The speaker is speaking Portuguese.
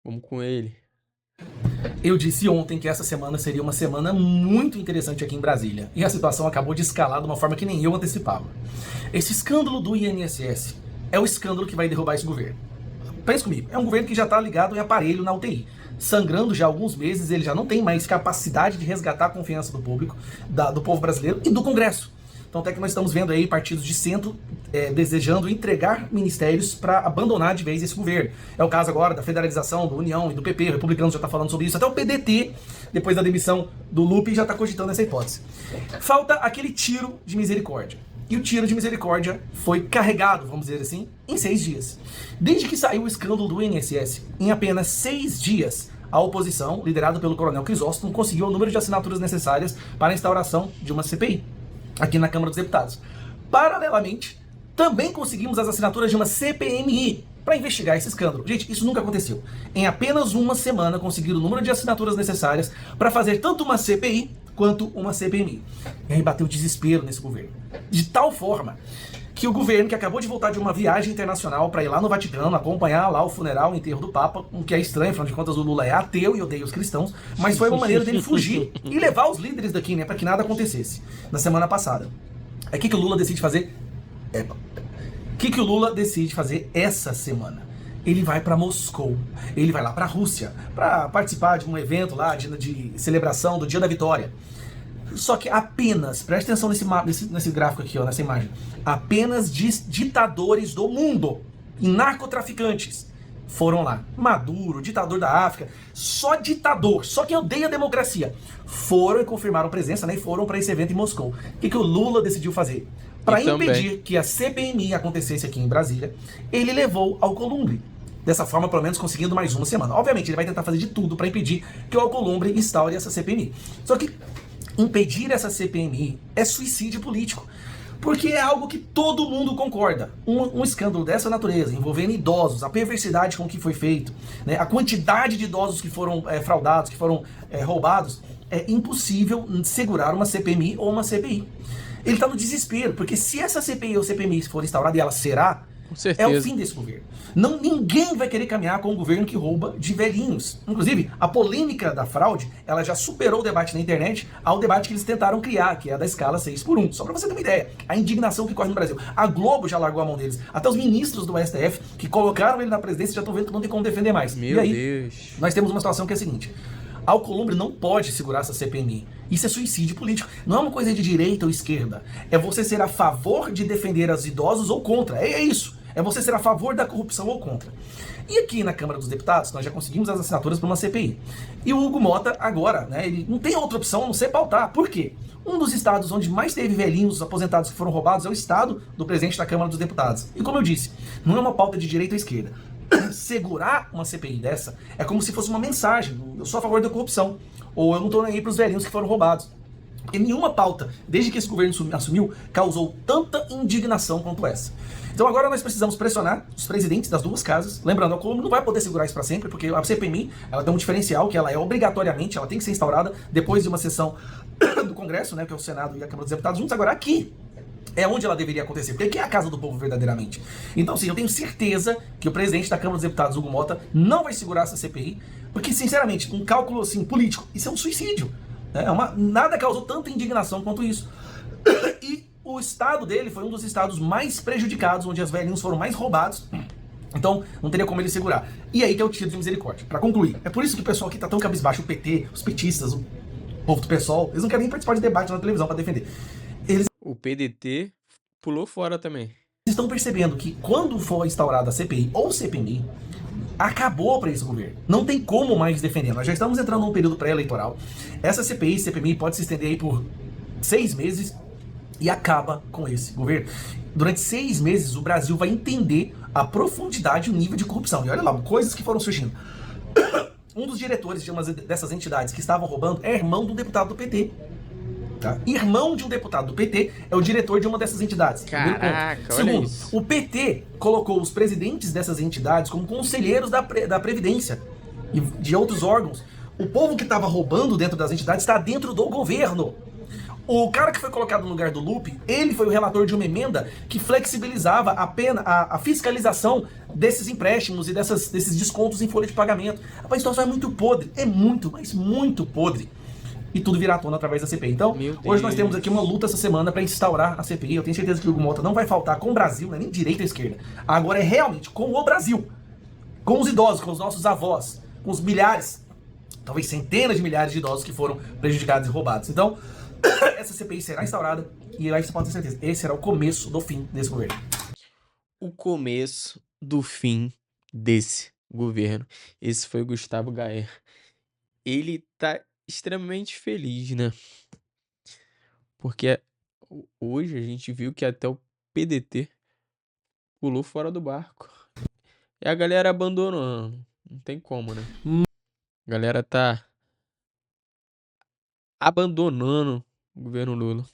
Vamos com ele. Eu disse ontem que essa semana seria uma semana muito interessante aqui em Brasília. E a situação acabou de escalar de uma forma que nem eu antecipava. Esse escândalo do INSS é o escândalo que vai derrubar esse governo. Pense comigo, é um governo que já está ligado em aparelho na UTI. Sangrando já há alguns meses, ele já não tem mais capacidade de resgatar a confiança do público, do povo brasileiro e do Congresso. Então até que nós estamos vendo aí partidos de centro desejando entregar ministérios para abandonar de vez esse governo. É o caso agora da federalização do União e do PP, o republicano já está falando sobre isso, até o PDT, depois da demissão do Lupe, já está cogitando essa hipótese. Falta aquele tiro de misericórdia. E o tiro de misericórdia foi carregado, vamos dizer assim, em 6 dias. Desde que saiu o escândalo do INSS, em apenas 6 dias, a oposição, liderada pelo coronel Crisóstomo, conseguiu o número de assinaturas necessárias para a instauração de uma CPI, aqui na Câmara dos Deputados. Paralelamente, também conseguimos as assinaturas de uma CPMI para investigar esse escândalo. Gente, isso nunca aconteceu. Em apenas uma semana conseguiram o número de assinaturas necessárias para fazer tanto uma CPI quanto uma CPMI. E aí bateu desespero nesse governo. De tal forma que o governo, que acabou de voltar de uma viagem internacional para ir lá no Vaticano, acompanhar lá o funeral, o enterro do Papa, o que é estranho, afinal de contas o Lula é ateu e odeia os cristãos, mas foi uma maneira dele fugir e levar os líderes daqui, né, para que nada acontecesse. Na semana passada. É o que o Lula decide fazer? O que o Lula decide fazer essa semana? Ele vai para Moscou, ele vai lá para a Rússia, para participar de um evento lá de celebração do Dia da Vitória. Só que apenas, preste atenção nesse gráfico aqui, ó, nessa imagem, apenas ditadores do mundo e narcotraficantes foram lá. Maduro, ditador da África, só ditador, só quem odeia a democracia, foram e confirmaram presença, né, e foram para esse evento em Moscou. O que o Lula decidiu fazer? Para impedir que a CPMI acontecesse aqui em Brasília, ele levou Alcolumbre. Dessa forma, pelo menos, conseguindo mais uma semana. Obviamente, ele vai tentar fazer de tudo para impedir que o Alcolumbre instaure essa CPMI. Só que impedir essa CPMI é suicídio político. Porque é algo que todo mundo concorda. Um escândalo dessa natureza, envolvendo idosos, a perversidade com que foi feito, né, a quantidade de idosos que foram fraudados, que foram roubados, é impossível segurar uma CPMI ou uma CPI. Ele está no desespero, porque se essa CPI ou CPMI for instaurada, e ela será, é o fim desse governo. Ninguém vai querer caminhar com um governo que rouba de velhinhos. Inclusive, a polêmica da fraude, ela já superou o debate na internet ao debate que eles tentaram criar, que é a da escala 6x1. Só para você ter uma ideia, a indignação que corre no Brasil. A Globo já largou a mão deles. Até os ministros do STF, que colocaram ele na presidência, já estão vendo que não tem como defender mais. Meu e aí, Deus. nós temos uma situação que é a seguinte: Alcolumbre não pode segurar essa CPMI. Isso é suicídio político. Não é uma coisa de direita ou esquerda. É você ser a favor de defender os idosos ou contra. É isso. É você ser a favor da corrupção ou contra. E aqui na Câmara dos Deputados, nós já conseguimos as assinaturas para uma CPI. E o Hugo Mota, agora, né, ele não tem outra opção a não ser pautar. Por quê? Um dos estados onde mais teve velhinhos aposentados que foram roubados é o estado do presidente da Câmara dos Deputados. E como eu disse, não é uma pauta de direita ou esquerda. Segurar uma CPI dessa é como se fosse uma mensagem: eu sou a favor da corrupção, ou eu não estou nem aí para os velhinhos que foram roubados. Porque nenhuma pauta, desde que esse governo assumiu, causou tanta indignação quanto essa. Então agora nós precisamos pressionar os presidentes das duas casas. Lembrando, a Colômbia não vai poder segurar isso para sempre, porque a CPMI, ela tem um diferencial, que ela é obrigatoriamente, ela tem que ser instaurada depois de uma sessão do Congresso, né, que é o Senado e a Câmara dos Deputados juntos. Agora aqui é onde ela deveria acontecer, porque aqui é a casa do povo verdadeiramente. Então, sim, eu tenho certeza que o presidente da Câmara dos Deputados, Hugo Mota, não vai segurar essa CPI, porque, sinceramente, um cálculo assim, político, isso é um suicídio. Né? Nada causou tanta indignação quanto isso. E o estado dele foi um dos estados mais prejudicados, onde as velhinhas foram mais roubados. Então, não teria como ele segurar. E aí que é o tiro de misericórdia. Para concluir, é por isso que o pessoal aqui tá tão cabisbaixo, o PT, os petistas, o povo do PSOL, eles não querem nem participar de debate na televisão para defender. O PDT pulou fora também. Vocês estão percebendo que quando for instaurada a CPI ou CPMI, acabou para esse governo. Não tem como mais defender. Nós já estamos entrando num período pré-eleitoral. Essa CPI, CPMI pode se estender aí por 6 meses e acaba com esse governo. Durante 6 meses, o Brasil vai entender a profundidade e o nível de corrupção. E olha lá, coisas que foram surgindo. Um dos diretores de uma dessas entidades que estavam roubando é irmão do deputado do PT. Tá? Irmão de um deputado do PT é o diretor de uma dessas entidades. Caraca, Segundo, olha isso. o PT colocou os presidentes dessas entidades como conselheiros da Previdência e de outros órgãos. O povo que estava roubando dentro das entidades está dentro do governo. O cara que foi colocado no lugar do Lupe, ele foi o relator de uma emenda que flexibilizava a pena, a fiscalização desses empréstimos e desses descontos em folha de pagamento. Rapaz, a situação é muito podre, é muito, mas muito podre. E tudo virá à tona através da CPI. Então, Meu hoje nós temos aqui uma Deus. luta essa semana para instaurar a CPI. Eu tenho certeza que o Hugo Mota não vai faltar com o Brasil, não é nem direita ou esquerda. Agora é realmente com o Brasil. Com os idosos, com os nossos avós, com os milhares, talvez centenas de milhares de idosos que foram prejudicados e roubados. Então, essa CPI será instaurada e aí você pode ter certeza, esse será o começo do fim desse governo. O começo do fim desse governo. Esse foi o Gustavo Gayer. Ele tá extremamente feliz, né? Porque hoje a gente viu que até o PDT pulou fora do barco. E a galera abandonando. Não tem como, né? A galera tá abandonando o governo Lula.